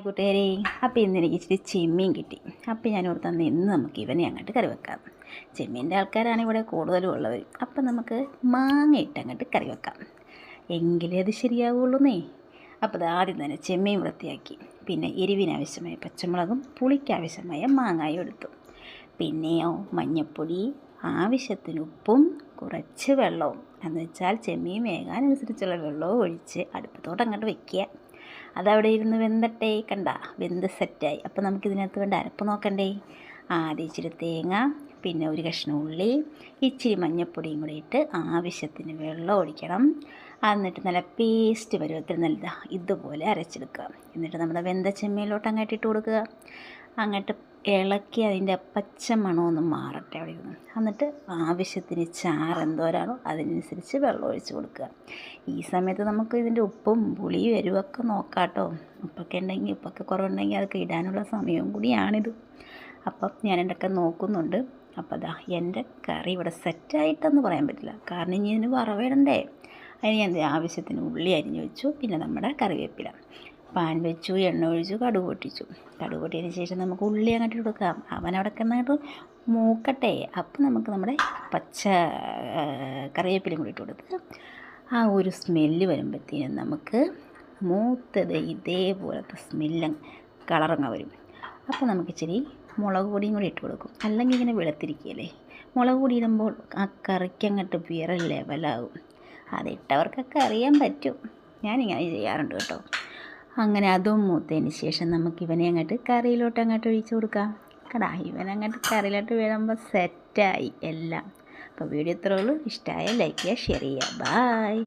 കൂട്ടുകാരെ, അപ്പോൾ ഇന്ന് എനിക്ക് ഇച്ചിരി ചെമ്മീൻ കിട്ടി. അപ്പോൾ ഞാൻ ഓർത്തന്ന് ഇന്ന് നമുക്ക് ഇവനെ അങ്ങോട്ട് കറി വെക്കാം. ചെമ്മീൻ്റെ ആൾക്കാരാണ് ഇവിടെ കൂടുതലും ഉള്ളവർ. അപ്പം നമുക്ക് മാങ്ങ ഇട്ട് അങ്ങോട്ട് കറി വെക്കാം, എങ്കിലേ അത് ശരിയാവുള്ളൂന്നേ. അപ്പോൾ അത് ആദ്യം തന്നെ ചെമ്മീൻ വൃത്തിയാക്കി, പിന്നെ എരിവിനാവശ്യമായ പച്ചമുളകും പുളിക്കാവശ്യമായ മാങ്ങായും എടുത്തു. പിന്നെയോ മഞ്ഞൾപ്പൊടി, ആവശ്യത്തിന് ഉപ്പും കുറച്ച് വെള്ളവും, എന്ന് വെച്ചാൽ ചെമ്മീൻ വേകാനനുസരിച്ചുള്ള വെള്ളവും ഒഴിച്ച് അടുപ്പത്തോട്ട് അങ്ങോട്ട് വയ്ക്കുക. അതവിടെ ഇരുന്ന് വെന്തട്ടെ. കണ്ട, വെന്ത് സെറ്റായി. അപ്പോൾ നമുക്കിതിനകത്ത് വേണ്ട അരപ്പ് നോക്കണ്ടേ. ആദ്യം ഇച്ചിരി തേങ്ങ, പിന്നെ ഒരു കഷ്ണം ഉള്ളി, ഇച്ചിരി മഞ്ഞൾപ്പൊടിയും കൂടി ഇട്ട് ആവശ്യത്തിന് വെള്ളം ഒഴിക്കണം. എന്നിട്ട് നല്ല പേസ്റ്റ് പരുവത്തിൽ നല്ല ഇതുപോലെ അരച്ചെടുക്കുക. എന്നിട്ട് നമ്മുടെ വെന്ത ചെമ്മീനിലോട്ട് അങ്ങോട്ട് ഇട്ട് കൊടുക്കുക. അങ്ങോട്ട് ഇളക്കി അതിൻ്റെ പച്ച മണമൊന്നും മാറട്ടെ അവിടെ ഇരുന്ന്. എന്നിട്ട് ആവശ്യത്തിന് ചാറ് എന്തോരാണോ അതിനനുസരിച്ച് വെള്ളം ഒഴിച്ച് കൊടുക്കുക. ഈ സമയത്ത് നമുക്ക് ഇതിൻ്റെ ഉപ്പും പുളിയും എരിവൊക്കെ നോക്കാം കേട്ടോ. ഉപ്പൊക്കെ കുറവുണ്ടെങ്കിൽ അതൊക്കെ ഇടാനുള്ള സമയവും കൂടിയാണിത്. അപ്പം ഞാൻ എന്തൊക്കെ നോക്കുന്നുണ്ട്. അപ്പോൾ അതാ എൻ്റെ കറി ഇവിടെ സെറ്റായിട്ടെന്ന് പറയാൻ പറ്റില്ല, കാരണം ഇനി ഇതിന് വറവിടണ്ടേ. അതിന് ഞാൻ ആവശ്യത്തിന് ഉള്ളി അരിഞ്ഞ് വെച്ചു. പിന്നെ നമ്മുടെ കറിവേപ്പില, പാൻ വെച്ചു, എണ്ണ ഒഴിച്ചു, കടുക് പൊട്ടിച്ചു. കടുക് പൊട്ടിയതിന് ശേഷം നമുക്ക് ഉള്ളി അങ്ങോട്ട് കൊടുക്കാം. അവനവിടെ കിടന്നിട്ട് മൂക്കട്ടെ. അപ്പം നമുക്ക് നമ്മുടെ പച്ച കറിവേപ്പിലയും കൂടി ഇട്ട് കൊടുത്ത് ആ ഒരു സ്മെല്ല് വരുമ്പോഴത്തേനും നമുക്ക് മൂത്തത് ഇതേപോലത്തെ സ്മെല്ലും കളറങ്ങ വരും. അപ്പോൾ നമുക്ക് ഇച്ചിരി മുളക് പൊടിയും കൂടി ഇട്ട് കൊടുക്കും, അല്ലെങ്കിൽ ഇങ്ങനെ വെളുത്തിരിക്കുകയല്ലേ. മുളക് പൊടി ഇടുമ്പോൾ ആ കറിക്ക് അങ്ങോട്ട് വേറെ ലെവലാകും. അതിട്ടവർക്കൊക്കെ അറിയാൻ പറ്റും. ഞാനിങ്ങനെ ചെയ്യാറുണ്ട് കേട്ടോ. അങ്ങനെ അതും മൂത്തതിന് ശേഷം നമുക്ക് ഇവനെ അങ്ങോട്ട് കറിയിലോട്ട് അങ്ങോട്ട് ഒഴിച്ച് കൊടുക്കാം. കടാ, ഇവനങ്ങോട്ട് കറിയിലോട്ട് വീഴുമ്പോൾ സെറ്റായി എല്ലാം. അപ്പോൾ വീഡിയോ ഇത്രേ ഉള്ളൂ. ഇഷ്ടമായ ലൈക്ക് ചെയ്യുക, ഷെയർ ചെയ്യുക. ബായ്.